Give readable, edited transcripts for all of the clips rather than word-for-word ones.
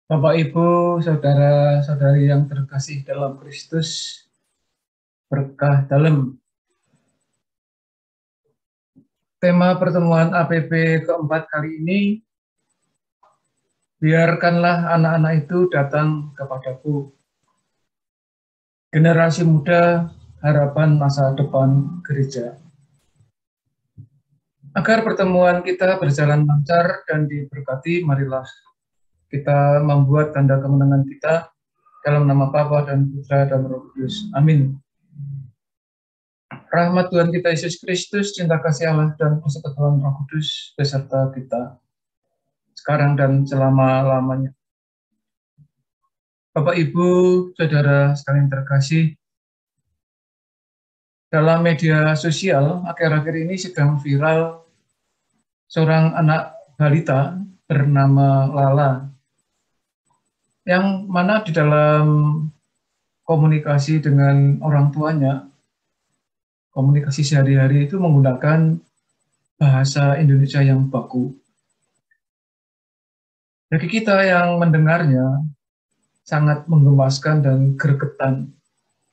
Bapak, Ibu, saudara-saudari yang terkasih dalam Kristus, berkah dalam. Tema pertemuan APP keempat kali ini, biarkanlah anak-anak itu datang kepadaku. Generasi muda, harapan masa depan gereja. Agar pertemuan kita berjalan lancar dan diberkati, marilah kita membuat tanda kemenangan kita dalam nama Bapa dan Putra dan Roh Kudus. Amin. Rahmat Tuhan kita Yesus Kristus, cinta kasih Allah, dan persekutuan Roh Kudus beserta kita sekarang dan selama-lamanya. Bapak, Ibu, saudara sekalian terkasih, dalam media sosial akhir-akhir ini sedang viral seorang anak balita bernama Lala, yang mana di dalam komunikasi dengan orang tuanya, komunikasi sehari-hari itu menggunakan bahasa Indonesia yang baku. Bagi kita yang mendengarnya, sangat menggemaskan dan gregetan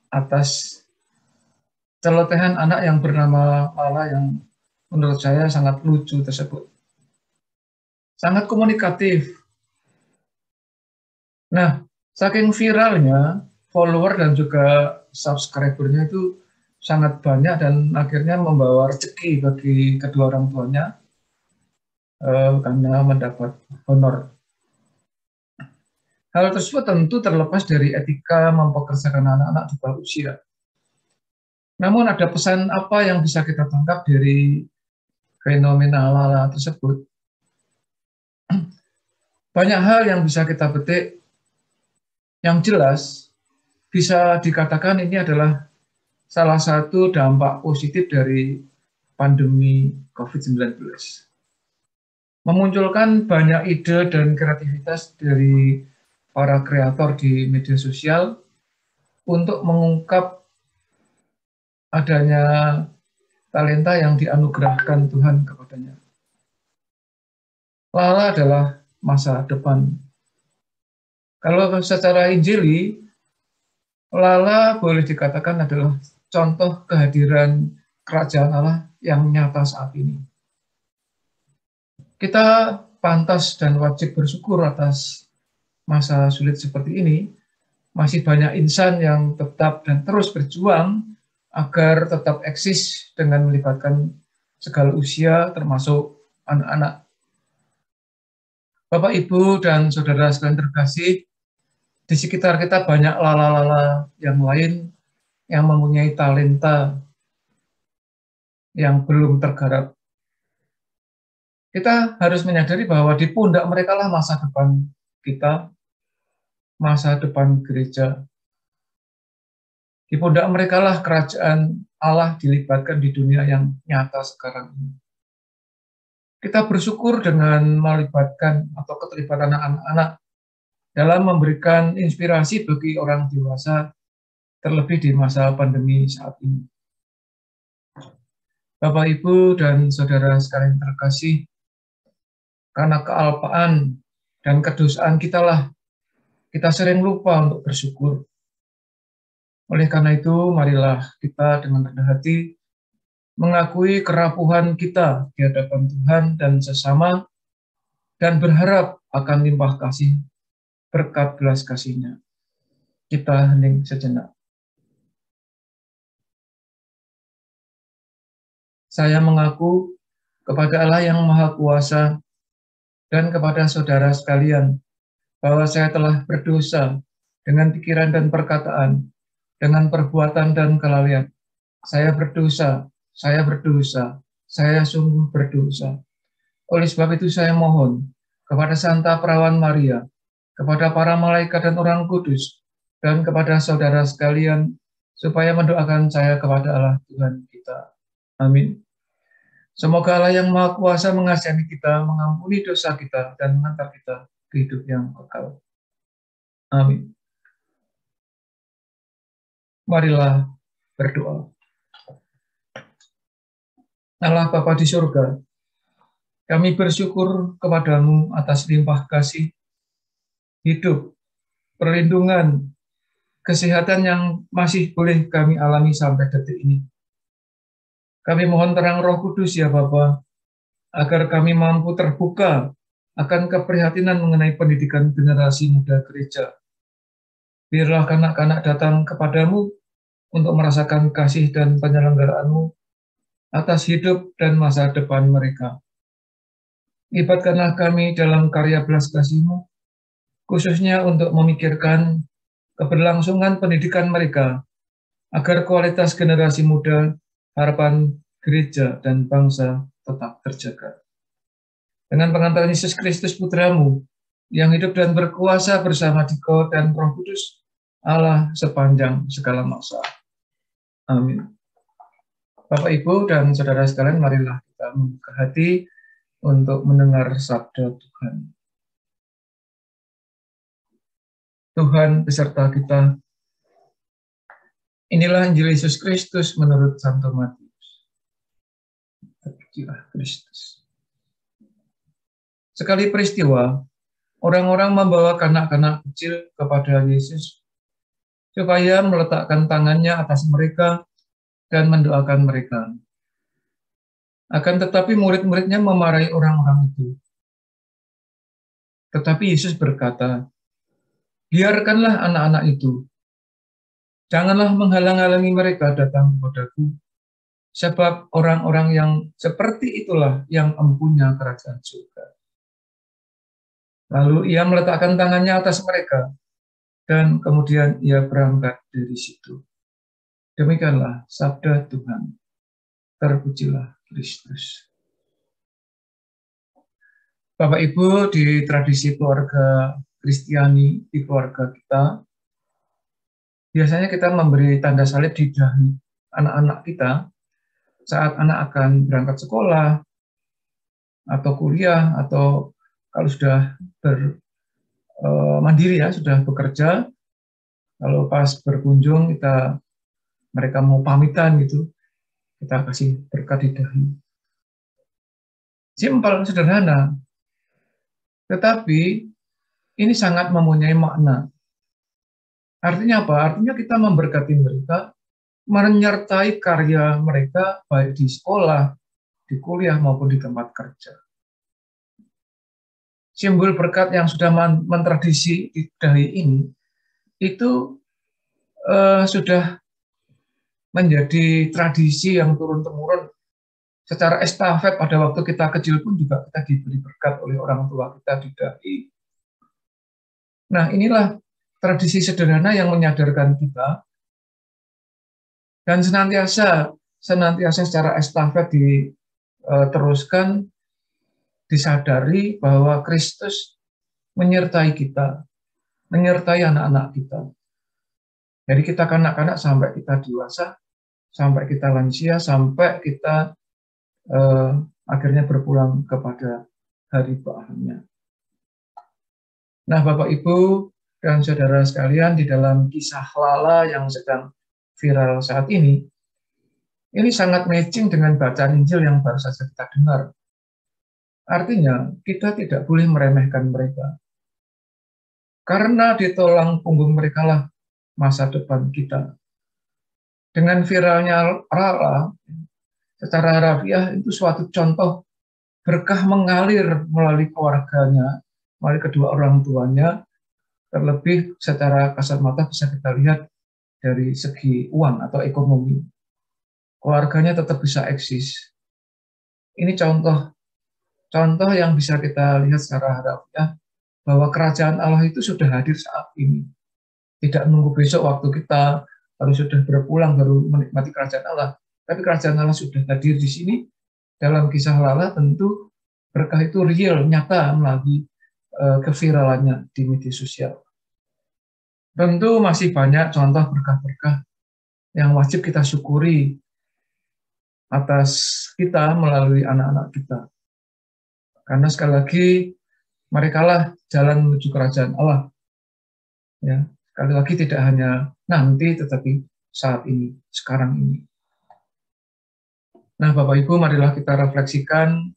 atas celotehan anak yang bernama Lala yang menurut saya sangat lucu tersebut. Sangat komunikatif. Nah, saking viralnya, follower dan juga subscribernya itu sangat banyak dan akhirnya membawa rezeki bagi kedua orang tuanya karena mendapat honor. Hal tersebut tentu terlepas dari etika mempekerjakan anak-anak di bawah usia. Namun ada pesan apa yang bisa kita tangkap dari fenomena Lala tersebut? Banyak hal yang bisa kita petik. Yang jelas, bisa dikatakan ini adalah salah satu dampak positif dari pandemi COVID-19. Memunculkan banyak ide dan kreativitas dari para kreator di media sosial untuk mengungkap adanya talenta yang dianugerahkan Tuhan kepadanya. Lala adalah masa depan. Kalau secara Injili, Lala boleh dikatakan adalah contoh kehadiran kerajaan Allah yang nyata saat ini. Kita pantas dan wajib bersyukur atas masa sulit seperti ini. Masih banyak insan yang tetap dan terus berjuang agar tetap eksis dengan melibatkan segala usia termasuk anak-anak. Bapak, Ibu, dan saudara sekalian terkasih, di sekitar kita banyak lala-lala yang lain yang mempunyai talenta yang belum tergarap. Kita harus menyadari bahwa di pundak mereka lah masa depan kita, masa depan gereja. Di pundak mereka lah kerajaan Allah dilibatkan di dunia yang nyata sekarang ini. Kita bersyukur dengan melibatkan atau keterlibatan anak-anak dalam memberikan inspirasi bagi orang dewasa, terlebih di masa pandemi saat ini. Bapak, Ibu, dan saudara sekalian terkasih, karena kealpaan dan kedosaan kita lah, kita sering lupa untuk bersyukur. Oleh karena itu, marilah kita dengan rendah hati mengakui kerapuhan kita di hadapan Tuhan dan sesama, dan berharap akan limpah kasih berkat belas kasih-Nya. Kita hening sejenak. Saya mengaku kepada Allah yang Maha Kuasa dan kepada saudara sekalian bahwa saya telah berdosa dengan pikiran dan perkataan, dengan perbuatan dan kelalaian. Saya berdosa, saya sungguh berdosa. Oleh sebab itu saya mohon kepada Santa Perawan Maria, kepada para malaikat dan orang kudus, dan kepada saudara sekalian, supaya mendoakan saya kepada Allah Tuhan kita. Amin. Semoga Allah yang Maha Kuasa mengasihani kita, mengampuni dosa kita, dan mengantar kita ke hidup yang kekal. Amin. Marilah berdoa. Allah Bapa di surga, kami bersyukur kepadamu atas limpah kasih hidup, perlindungan, kesehatan yang masih boleh kami alami sampai detik ini. Kami mohon terang Roh Kudus ya Bapa, agar kami mampu terbuka akan keprihatinan mengenai pendidikan generasi muda gereja. Biarlah kanak-kanak datang kepadamu untuk merasakan kasih dan penyelenggaraanmu atas hidup dan masa depan mereka. Libatkanlah kami dalam karya belas kasih-Mu, khususnya untuk memikirkan keberlangsungan pendidikan mereka, agar kualitas generasi muda, harapan gereja dan bangsa tetap terjaga. Dengan pengantaran Yesus Kristus Putra-Mu, yang hidup dan berkuasa bersama Dikau dan Roh Kudus, Allah sepanjang segala masa. Amin. Bapak, Ibu, dan saudara sekalian, marilah kita membuka hati untuk mendengar sabda Tuhan. Tuhan beserta kita. Inilah Injil Yesus Kristus menurut Santo Matius. Terpujilah Kristus. Sekali peristiwa, orang-orang membawa kanak-kanak kecil kepada Yesus supaya meletakkan tangannya atas mereka dan mendoakan mereka. Akan tetapi murid-muridnya memarahi orang-orang itu. Tetapi Yesus berkata, biarkanlah anak-anak itu. Janganlah menghalang-halangi mereka datang kepadaku, sebab orang-orang yang seperti itulah yang empunya kerajaan surga. Lalu ia meletakkan tangannya atas mereka, dan kemudian ia berangkat dari situ. Demikianlah sabda Tuhan. Terpujilah Kristus. Bapak Ibu, di tradisi keluarga Kristiani, di keluarga kita, biasanya kita memberi tanda salib di dahi anak-anak kita saat anak akan berangkat sekolah, atau kuliah, atau kalau sudah mandiri ya, sudah bekerja, kalau pas berkunjung mereka mau pamitan gitu, kita kasih berkat di dahi. Simpel, sederhana, tetapi ini sangat mempunyai makna. Artinya apa? Artinya kita memberkati mereka, menyertai karya mereka baik di sekolah, di kuliah maupun di tempat kerja. Simbol berkat yang sudah mentradisi di dahi ini itu sudah menjadi tradisi yang turun-temurun secara estafet. Pada waktu kita kecil pun juga kita diberi berkat oleh orang tua kita di dahi. Nah, inilah tradisi sederhana yang menyadarkan kita dan senantiasa secara estafet diteruskan, disadari bahwa Kristus menyertai kita, menyertai anak-anak kita. Jadi kita kanak-kanak sampai kita dewasa, sampai kita lansia, sampai kita akhirnya berpulang kepada hari berakhirnya. Nah, Bapak Ibu dan saudara sekalian, di dalam kisah Lala yang sedang viral saat ini sangat matching dengan bacaan Injil yang baru saja kita dengar. Artinya, kita tidak boleh meremehkan mereka. Karena di tulang punggung mereka lah masa depan kita. Dengan viralnya Lala, secara harafiah itu suatu contoh berkah mengalir melalui keluarganya, melalui kedua orang tuanya, terlebih secara kasat mata bisa kita lihat dari segi uang atau ekonomi. Keluarganya tetap bisa eksis. Ini contoh yang bisa kita lihat secara harafiah bahwa kerajaan Allah itu sudah hadir saat ini. Tidak menunggu besok waktu kita harus sudah berpulang baru menikmati kerajaan Allah. Tapi kerajaan Allah sudah hadir di sini. Dalam kisah Lala tentu berkah itu real, nyata melalui keviralannya di media sosial. Tentu masih banyak contoh berkah-berkah yang wajib kita syukuri atas kita melalui anak-anak kita. Karena sekali lagi, merekalah jalan menuju kerajaan Allah. Ya, sekali lagi tidak hanya nanti, tetapi saat ini, sekarang ini. Nah, Bapak Ibu, marilah kita refleksikan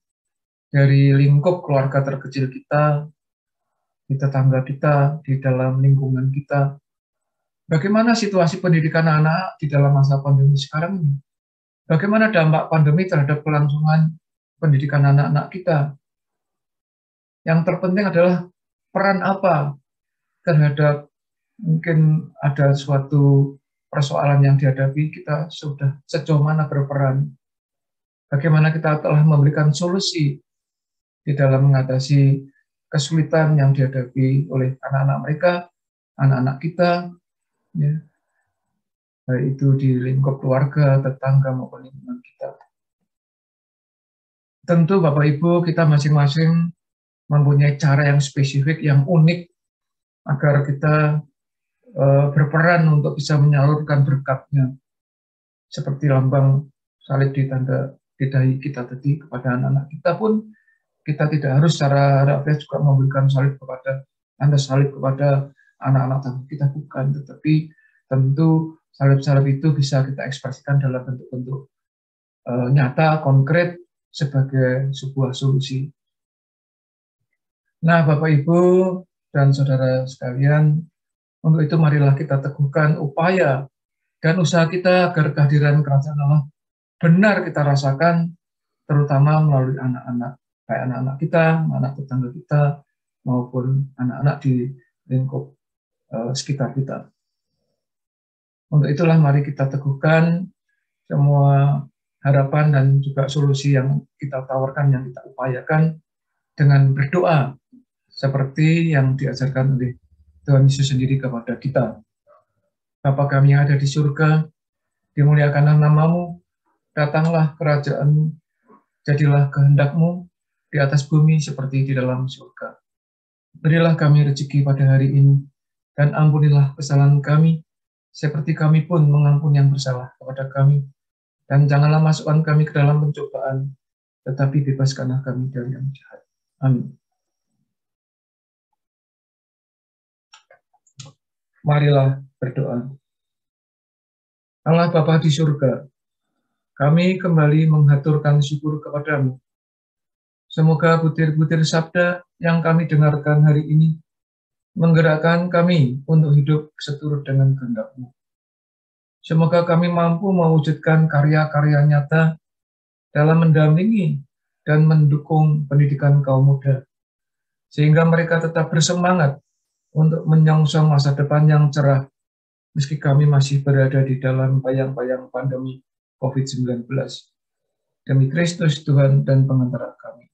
dari lingkup keluarga terkecil kita, di tetangga kita, di dalam lingkungan kita. Bagaimana situasi pendidikan anak di dalam masa pandemi sekarang ini? Bagaimana dampak pandemi terhadap kelangsungan pendidikan anak-anak kita? Yang terpenting adalah peran apa terhadap mungkin ada suatu persoalan yang dihadapi, kita sudah sejauh mana berperan. Bagaimana kita telah memberikan solusi di dalam mengatasi kesulitan yang dihadapi oleh anak-anak mereka, anak-anak kita, ya, baik itu di lingkup keluarga, tetangga maupun lingkungan kita. Tentu Bapak Ibu, kita masing-masing mempunyai cara yang spesifik, yang unik, agar kita berperan untuk bisa menyalurkan berkatnya, seperti lambang salib di tanda di dahi kita tadi kepada anak-anak kita pun, kita tidak harus secara harfiah juga memberikan salib kepada tanda salib kepada anak-anak tangga kita, bukan, tetapi tentu salib-salib itu bisa kita ekspresikan dalam bentuk-bentuk nyata, konkret, sebagai sebuah solusi. Nah, Bapak Ibu dan saudara sekalian, untuk itu marilah kita teguhkan upaya dan usaha kita agar kehadiran kerajaan Allah benar kita rasakan, terutama melalui anak-anak, baik anak-anak kita, anak tetangga kita, maupun anak-anak di lingkup sekitar kita. Untuk itulah mari kita teguhkan semua harapan dan juga solusi yang kita tawarkan, yang kita upayakan dengan berdoa, seperti yang diajarkan oleh Tuhan Yesus sendiri kepada kita. Bapa kami yang ada di surga, dimuliakanlah namamu, datanglah kerajaan-mu, jadilah kehendak-mu di atas bumi seperti di dalam surga. Berilah kami rezeki pada hari ini, dan ampunilah kesalahan kami, seperti kami pun mengampuni yang bersalah kepada kami. Dan janganlah masukkan kami ke dalam pencobaan, tetapi bebaskanlah kami dari yang jahat. Amin. Marilah berdoa. Allah Bapa di surga, kami kembali menghaturkan syukur kepadamu. Semoga butir-butir sabda yang kami dengarkan hari ini menggerakkan kami untuk hidup seturut dengan kehendak-Mu. Semoga kami mampu mewujudkan karya-karya nyata dalam mendampingi dan mendukung pendidikan kaum muda, sehingga mereka tetap bersemangat untuk menyongsong masa depan yang cerah, meski kami masih berada di dalam bayang-bayang pandemi COVID-19. Demi Kristus Tuhan dan pengantara kami.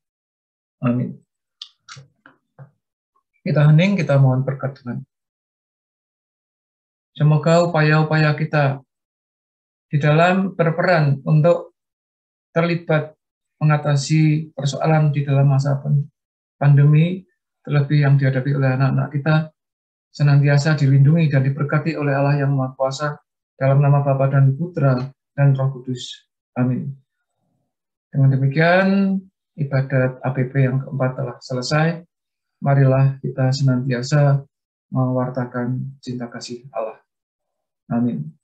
Amin. Kita hening, kita mohon berkat Tuhan. Semoga upaya-upaya kita di dalam berperan untuk terlibat mengatasi persoalan di dalam masa pandemi, terlebih yang dihadapi oleh anak-anak kita, senantiasa dilindungi dan diberkati oleh Allah yang Maha Kuasa, dalam nama Bapa dan Putra dan Roh Kudus. Amin. Dengan demikian, ibadat APP yang keempat telah selesai. Marilah kita senantiasa mewartakan cinta kasih Allah. Amin.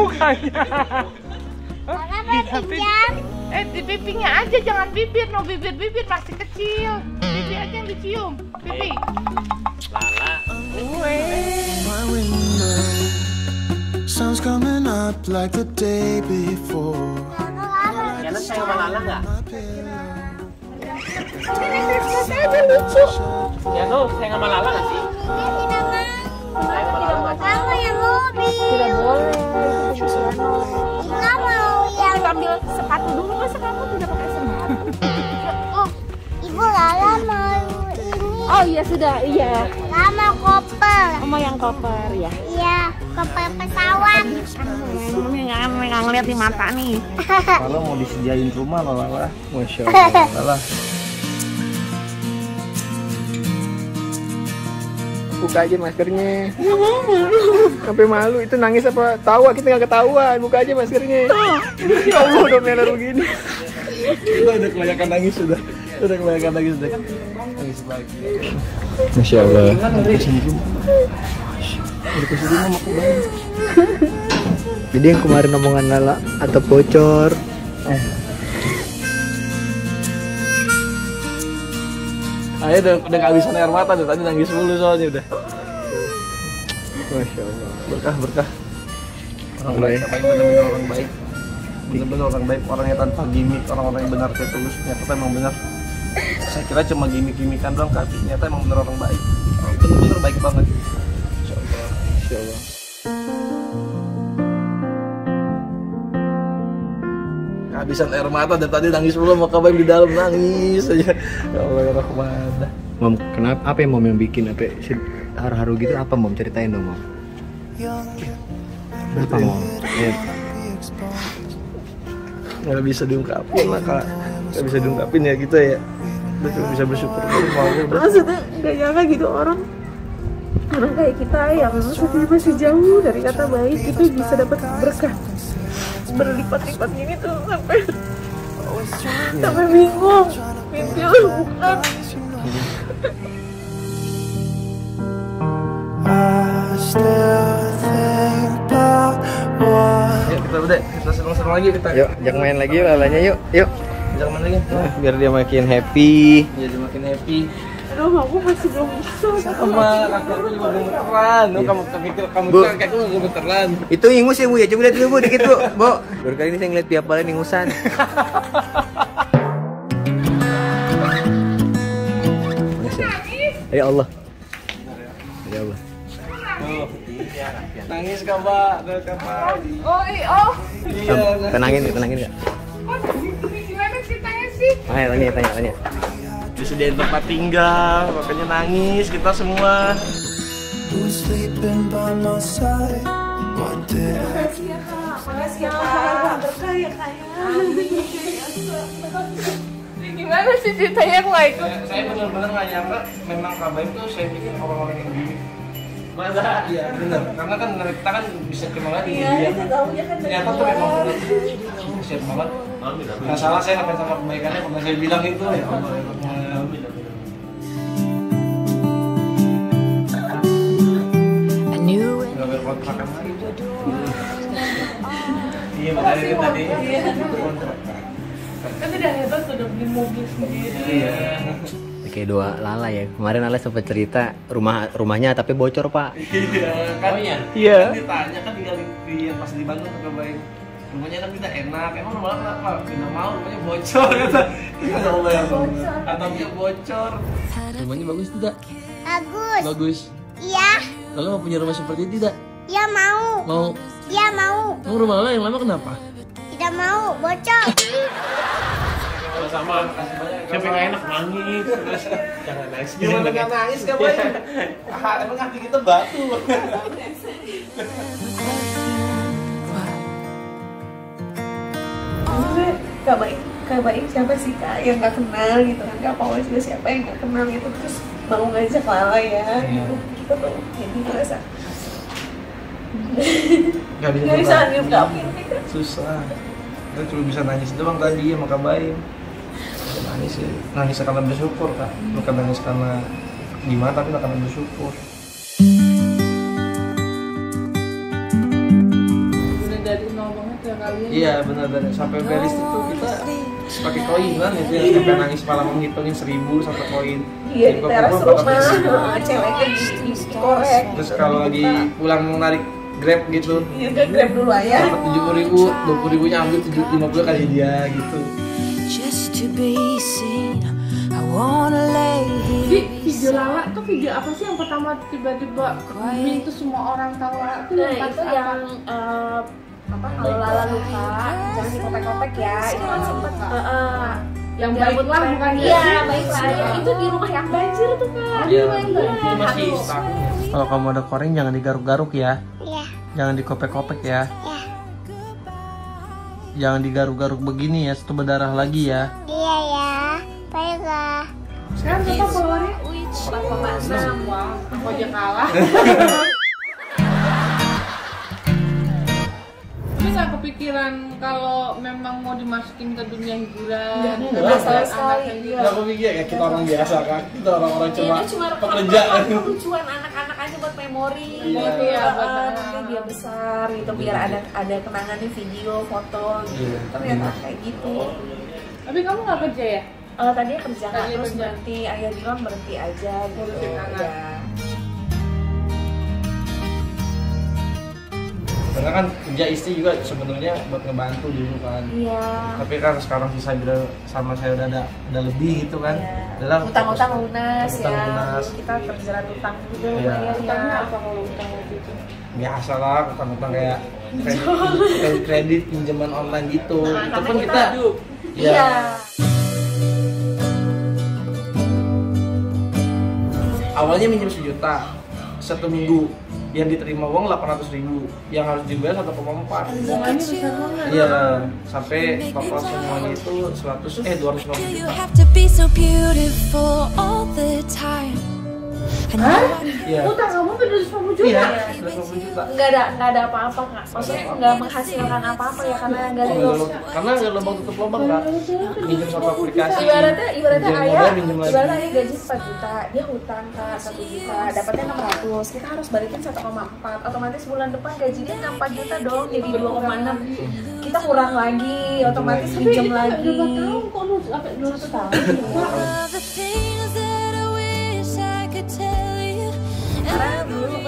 Mukanya. Di pipinya aja, jangan bibir. No, bibir masih kecil. Pipi aja yang dicium. Pipi. Lala. My window, sun's coming up like the day before. Yana sayang sama Lala nggak? Lucu. Yana sayang sama Lala nggak sih? Sayang sama Lala nggak sih? Kamu yang mobil. Tidak boleh. Nggak mau yang. Kita ambil sepatu dulu, masa kamu tidak pakai sepatu? Oh, Ibu Lala mau ini. Oh iya sudah, iya. Lama koper. Sama yang koper ya. Iya, koper pesawat. Ini nggak ngeliat di mata nih. Kalau mau disediain rumah Lala. Masya Allah. Lala. Buka aja maskernya. Sampai malu, itu nangis apa tawa, kita nggak ketahuan. Buka aja maskernya. Ya Allah, udah merah begini. Udah kebanyakan nangis sudah. Udah kebanyakan nangis sudah. Nangis lagi. Masya Allah. Jadi yang kemarin omongan Lala atau bocor. Ayo udah kehabisan air mata tuh, tadi nangis mulu soalnya udah. Masya Allah. Berkah. Orang baik, benar-benar orang baik. Benar-benar orang baik, orangnya tanpa gimmick, orang-orang yang benar kayak tulus. Ternyata emang benar. Saya kira cuma gimmick-gimmickan doang, tapi ternyata emang benar orang baik. Benar-benar baik banget. Masya Allah. Masya Allah. Kehabisan air mata dan tadi nangis mulu, mau kabain di dalam nangis aja. Ya Allah ya Rahman. Mom, kenapa? Apa yang Mom yang bikin apa haru-haru gitu? Apa Mom, ceritain dong Mom. Apa Mom? Ya. Nggak bisa diungkapin lah Kak. Nggak bisa diungkapin ya kita ya. Udah cuma bisa bersyukur udah. Maksudnya nggak nyangka gitu orang kayak kita yang maksudnya masih jauh dari kata baik itu bisa dapat berkah berlipat-lipat gini tuh sampai bingung mimpi lu bukan. Ayo kita udah, kita seneng-seneng lagi kita. Yuk, jangan main lagi Lalanya yuk. Yuk. Jangan main lagi. Biar dia makin happy. Jadi makin happy. Aduh, aku masih belum bisa. Sama kakak lu juga gemeteran. Kamu pikir kamu kakak lu gemeteran. Itu ingus ya Bu ya, coba lihat dulu Bu dikit Bu. Bu, baru kali ini saya ngeliat tiap kali ingusan. Ya Allah. Ya Allah. Tuh. Nangis Kak, Mbak. Oh. Iya. Tenangin Kak. Gimana ceritanya sih? Ayo tanya. Disediain tempat tinggal, makanya nangis kita semua. Who's sleeping by my side? One day. Makasih ya Kak. Berkah ya Kak. Gimana sih ceritanya aku nggak ikut? Saya benar-benar nggak nyangka memang Kak Baim tuh saya pikir orang-orang yang gini. Masa? Iya benar. Karena kan kita kan bisa cuma di Iya, itu tahunya kan ternyata tuh memang siap banget. Nggak salah saya akan sama kebaikannya pernah saya bilang itu ya Allah. Nggak berkontrakan lagi tuh. Iya makanya kita tadi kontrak. Kan udah hebat sudah beli mobil sendiri. Iya. Kayak doa Lala ya. Kemarin Lala sempat cerita rumahnya tapi bocor Pak. Iya kan? Iya. Kan ditanya kan tinggal di pas di Bandung Kak Baim. Rumahnya kan kita enak, emang rumah kenapa? Tidak mau, rumahnya bocor kata. Ya Allah ya. Atapnya bocor. Rumahnya bagus tidak? Bagus. Bagus. Iya. Lalu mau punya rumah seperti itu tidak? Iya mau. Mau? Iya mau. Mau rumah Lala yang lama kenapa? Tidak mau. Bocor. Sama, siapa yang enak nangis terus jangan nangis. Gimana nggak nangis Kak Baim? Emang hati kita batu. Kak Baik siapa sih Kak yang nggak kenal gitu kan? Kak Paul juga siapa yang nggak kenal gitu, terus mau ngajak Lala ya gitu. Kita tuh jadi merasa Nggak nggak bisa diungkapin gitu. Susah. Kita cuma bisa nangis doang tadi sama Kak Baim. Nangis ya, nangis karena bersyukur Kak, bukan nangis karena gimana tapi karena bersyukur. Udah dari nol banget ya kalian. Iya benar benar sampai beres itu kita pakai koin kan itu ya, sampai nangis malam menghitungin 1000 sampai koin. Iya di teras rumah, ceweknya dikorek. Terus kalau lagi pulang mau narik Grab gitu, Iya kan Grab dulu aja. dapat 70.000, 20.000-nya ambil 50 kali dia gitu. Just to be seen, I wanna lay here. Video Lala tuh video apa sih yang pertama tiba-tiba booming tuh semua orang tahu Lala tuh? Nah itu yang apa kalau Lala luka jangan dikotek-kotek ya, itu kan sempet yang baik lah bukan? Iya, baik lah. Itu di rumah yang banjir tuh Kak. Iya, itu masih startnya. Kalau kamu ada koreng jangan digaruk-garuk ya. Iya. Jangan dikopek-kopek ya. Iya. Jangan digaruk-garuk begini ya, itu berdarah lagi ya. Iya ya. Baiklah. Sekarang berapa followernya? 4,6. Wah, aku aja kalah. Tapi nggak kepikiran kalau memang mau dimasukin ke dunia hiburan? Nggak sama sekali. Nggak kepikir ya, kita orang biasa kan. Kita orang-orang cuma Ini cuma pekerja. lucuan anak-anak aja buat memori. Iya, buat nanti dia besar gitu biar ada kenangannya video, foto gitu. Iya. Ternyata kayak gitu. Tapi kamu nggak kerja ya? Tadi kerja Kak, Tadi terus kerja. berhenti, ayah bilang berhenti aja gitu. Ngurusin anak. Ya. Karena kan kerja istri juga sebenarnya buat ngebantu dulu kan. Iya. Tapi kan sekarang sisa juga sama saya udah ada lebih gitu kan. Iya. Adalah Utang-utang lunas utang ya. lunas. Kita terjerat utang juga Iya. lumayan Utangnya ya. apa kalau utang waktu itu? biasa lah, utang-utang kayak kredit pinjaman online gitu. Nah, Itu karena pun kita- kita Iya. awalnya minjem 1 juta 1 minggu, yang diterima uang 800.000, yang harus dibayar 1,4. Bunganya besar banget. Iya, sampai total semuanya itu 250 Do you juta. have to be so beautiful all the time? And now Iya. Utang kamu udah 250 juta? Iya, 250 juta. Nggak ada apa-apa Kak. Maksudnya nggak menghasilkan apa-apa ya karena nggak ada. Karena nggak lubang tutup lubang Kak. Minjem satu aplikasi. Ibaratnya minjem ayah, modal, minjem lagi. ibaratnya ayah gaji 4 juta, dia hutang Kak 1 juta, dapatnya 600, kita harus balikin 1,4, otomatis bulan depan gaji dia 4 juta dong, jadi 2,6, kita kurang lagi, otomatis pinjam lagi. Udah 4 tahun kok lu sampai 200 tahun? all the things that I wish I could tell you. Karena dulu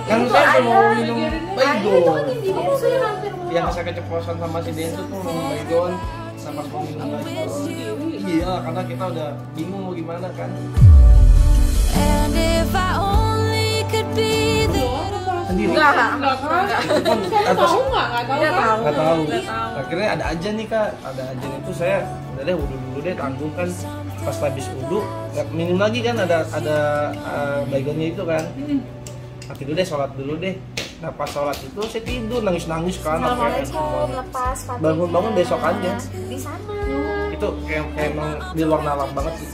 Kan Itu saya ayah, mau minum ayah itu baygon. kan intinya tuh yang hampir mau. Yang saya keceplosan sama si Densu tuh minum baygon. Nah pas mau minum baygon. Iya, karena kita udah bingung mau gimana kan. And if I only could be there. Sendiri. Enggak Saya tahu nggak? Nggak tahu Nggak kan? tahu. Nggak tahu. Nggak tahu. Akhirnya ada aja nih Kak, ada aja itu saya udah deh wudhu dulu deh, tanggung kan. Pas habis wudhu nggak minum lagi kan, ada baygonnya itu kan. Tidur deh, sholat dulu deh. Nah pas sholat itu saya tidur nangis kan. sampai Assalamualaikum, lepas Fatihah. Bangun-bangun besok aja. Di sana. Itu kayak emang di luar nalar banget sih.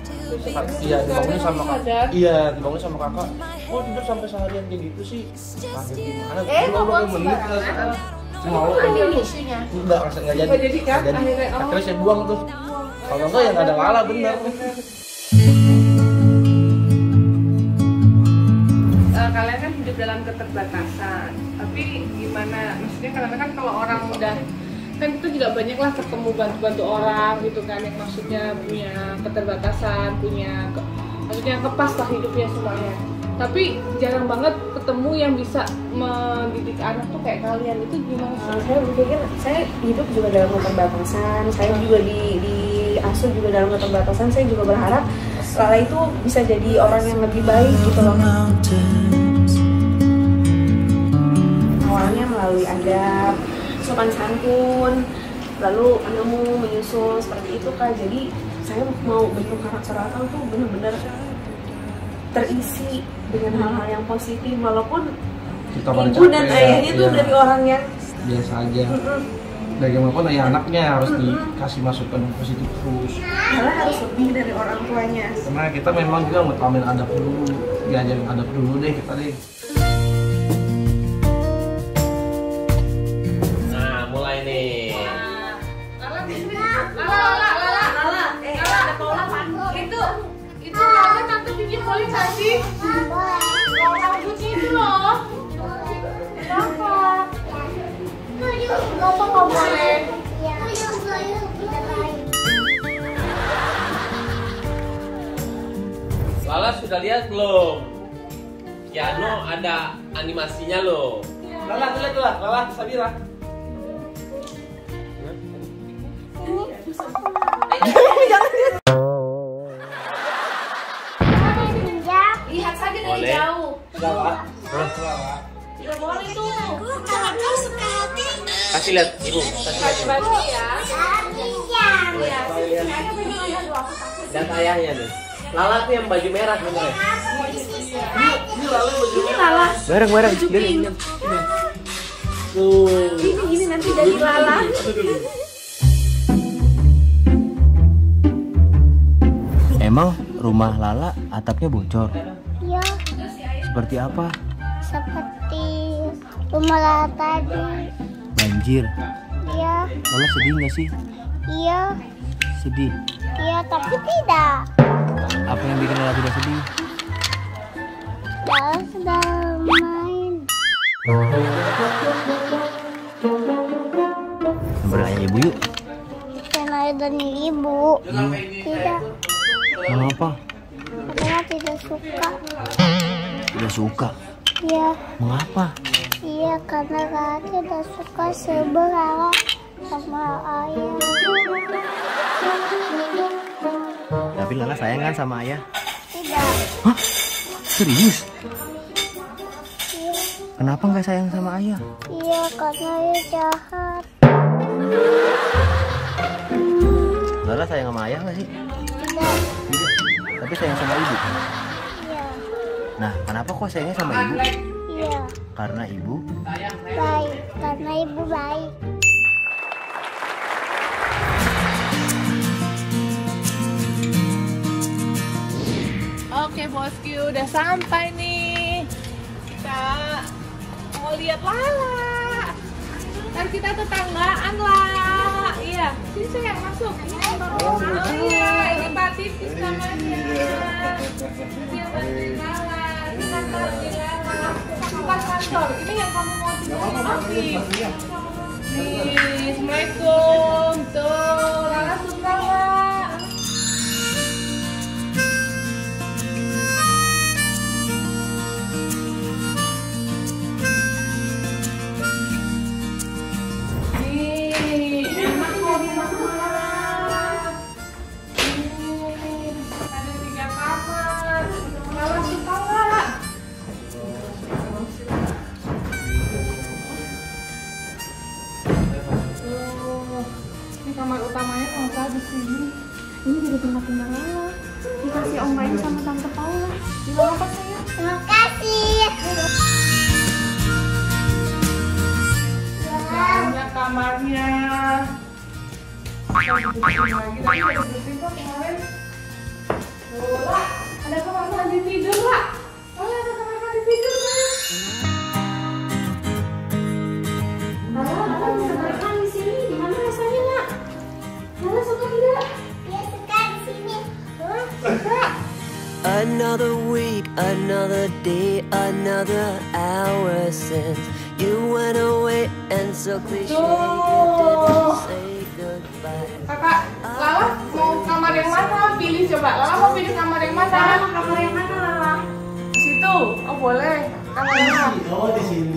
Iya, dibangunin sama kakak. Iya, dibangunin sama kakak. Oh tidur sampai seharian kayak gitu sih. Kaget gimana? ngomong menit sembarangan. mau Ada isunya. enggak jadi. Nggak jadi kan? Nggak jadi. Akhirnya, oh. Akhirnya saya buang tuh. Kalau enggak ya nggak ada lala bener. Kalian kan hidup dalam keterbatasan, tapi gimana? Maksudnya kadang-kadang kalau orang udah kan itu juga banyak lah ketemu bantu orang gitu kan, yang maksudnya punya keterbatasan, maksudnya kepas lah hidupnya semuanya. Tapi jarang banget ketemu yang bisa mendidik anak tuh kayak kalian, itu gimana sih? Saya berpikir saya hidup juga dalam keterbatasan, saya juga diasuh juga dalam keterbatasan. Saya juga berharap Lala itu bisa jadi orang yang lebih baik gitu loh. Awalnya melalui adab, sopan santun, lalu ilmu menyusul seperti itu Kak. Jadi saya mau bentuk karakter Lala tuh benar-benar terisi dengan hal-hal yang positif, walaupun Kita pada ibu dan capek, ayahnya tuh iya. dari orang yang Biasa aja. Bagaimanapun ayah anaknya harus dikasih masukan yang positif terus. malah harus lebih dari orang tuanya. Karena kita memang juga ngutamain adab dulu, diajarin adab dulu deh kita deh. Nah, mulai nih. Lala, ada Paula Pandu. Itu Lala tante bikin boleh nggak sih? Kalau rambutnya itu loh. Kenapa? Kenapa nggak boleh? Lala sudah lihat belum? Kiano ada animasinya loh. Lala, Lala, Sabira. Lihat saja dari Boleh. jauh. Lala. Lala. Tidak boleh tuh. Kasih lihat, Ibu. Kasih lihat. Ibu. Baju ya. Dan ayahnya nih. Lala tuh yang baju merah bener. Ini Lala baju merah. Bareng. Tuh. Ini nanti jadi Lala. Emang rumah Lala atapnya bocor? Iya, Seperti apa? seperti rumah Lala tadi. Banjir. Iya, Lala sedih nggak sih? iya, Sedih. iya, tapi tidak. Apa yang bikin Lala tidak sedih? Lala sedang main. Nomor ayah ibu yuk. Karena dan ibu. Tidak, Mengapa? karena tidak suka. Tidak suka. Iya, Mengapa? iya, karena Lala tidak suka sebelah sama ayah. Tapi Lala sayang kan sama ayah? Tidak, Hah? Serius? iya, Kenapa nggak sayang sama ayah? iya, karena ayah jahat. Lala sayang sama ayah nggak sih? Tidak, Tidak. Tapi sayang sama ibu. iya, Nah, kenapa kok sayangnya sama ibu? iya, Karena ibu. baik, karena ibu baik. Oke bosku, udah sampai nih. Kita mau lihat Lala. Ntar kita tetanggaan lah. Iya, sini sayang masuk. Oh iya, ini Pak Tipis namanya. Ini yang bantuin Lala. Ini kantor di Lala. Tempat kantor. Ini yang kamu mau tinggal di. Nih, assalamualaikum. Tuh, Lala suka nggak? Nih, enak kok di rumah. Nih, ada 3 kamar. Lala suka nggak? Tuh, ini kamar utamanya kalau nggak di sini. Ini jadi tempat tinggal Lala. Dikasih Om Bayu sama Tante Paula. Gimana apa sayang? Terima kasih. Banyak kamarnya. Kita dibersihkan lagi. Tadi udah dibersihin kok kemarin. Tuh, lah, ada kamar mandi tidur lah. Oh, ada kamar mandi tidur sayang. Lala bisa makan di sini. Gimana rasanya nak? Lala suka tidak? Dia suka di sini. Suka. Another week, another day, another hour since you went away, and so cliche you didn't say goodbye. Kakak, Lala mau kamar yang mana? Pilih coba. Lala mau pilih kamar yang mana? Kamar yang mana Lala? Di situ. Oh boleh. Kamar yang mana? Oh di sini.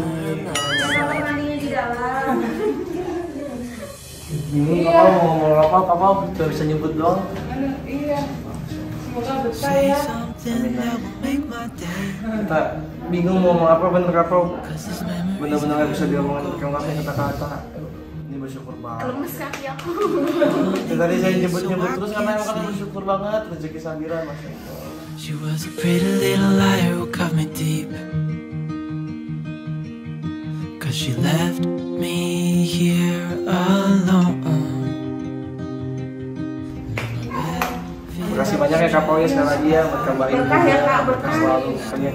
Kamar mandinya di dalam. Bingung Iya. Papa mau ngomong apa, Papa cuma bisa nyebut doang. Iya. Semoga betah ya. Kita bingung mau ngomong apa, bener apa. Bener-bener gak bisa diomongin pakai kata-kata. Ini bersyukur banget. Lemes kaki aku. Ya, tadi saya nyebut-nyebut terus karena emang kan bersyukur banget rezeki Sabira Mas. She was a pretty little liar who cut me deep, 'cause she left me here alone. Terima kasih banyak ya Kak Pau ya sekali lagi ya buat kabarin Berkah ya, Kak, berkah. selalu pokoknya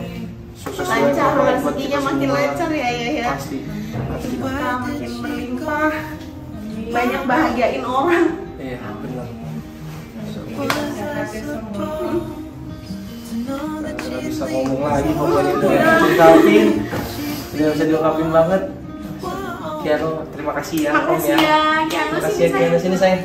sukses Lancar, buat rezekinya kita makin semua. lancar ya Ayah ya. Pasti. Berkah makin berlimpah. Banyak bahagiain orang. Iya benar. Udah bisa ngomong lagi pokoknya udah diungkapin, udah bisa diungkapin banget. Kiano terima kasih ya Om Makasih ya. ya, Kiano, Terima kasih sini, ya Kiano, sini sayang.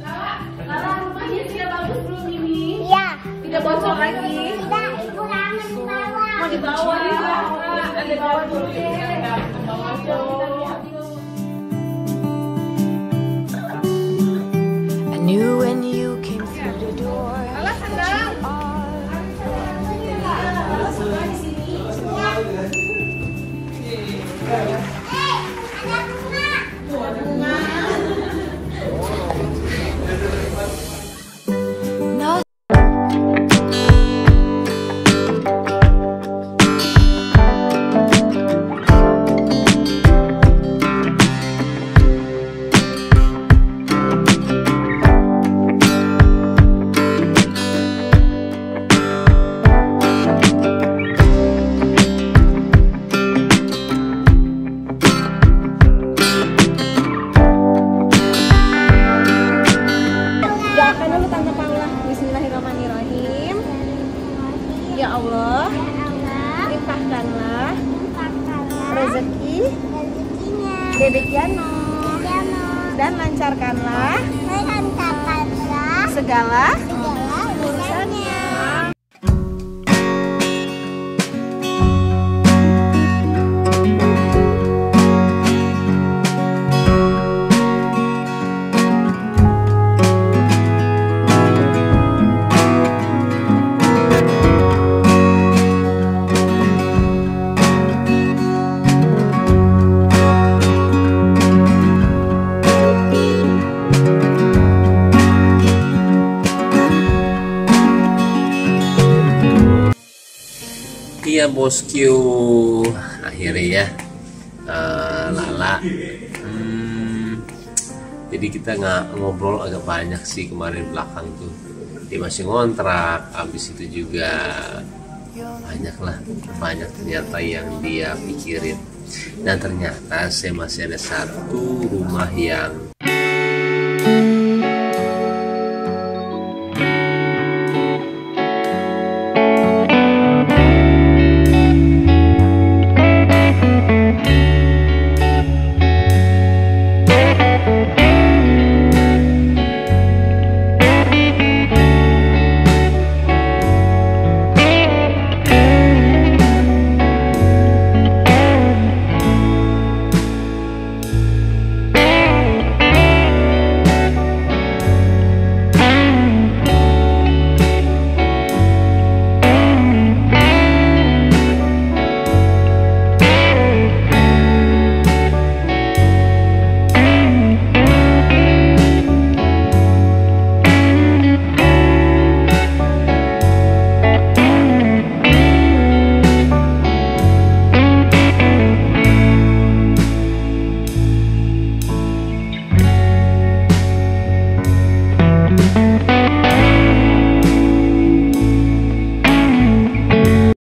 Lala, rumahnya sudah bagus belum ini? Iya. Tidak bocor lagi. Tidak, ibu kangen di bawah. Mau dibawa di bawah. Ada bawah dulu ya. I knew when you came through the door. Lala senang. rezekinya. Dedek Jano. Jano. Dan lancarkanlah segala urusannya. Iya bosku, akhirnya ya Lala. Jadi kita ngobrol agak banyak sih kemarin belakang tuh. Dia masih ngontrak, habis itu juga banyak ternyata yang dia pikirin. Dan ternyata saya masih ada satu rumah yang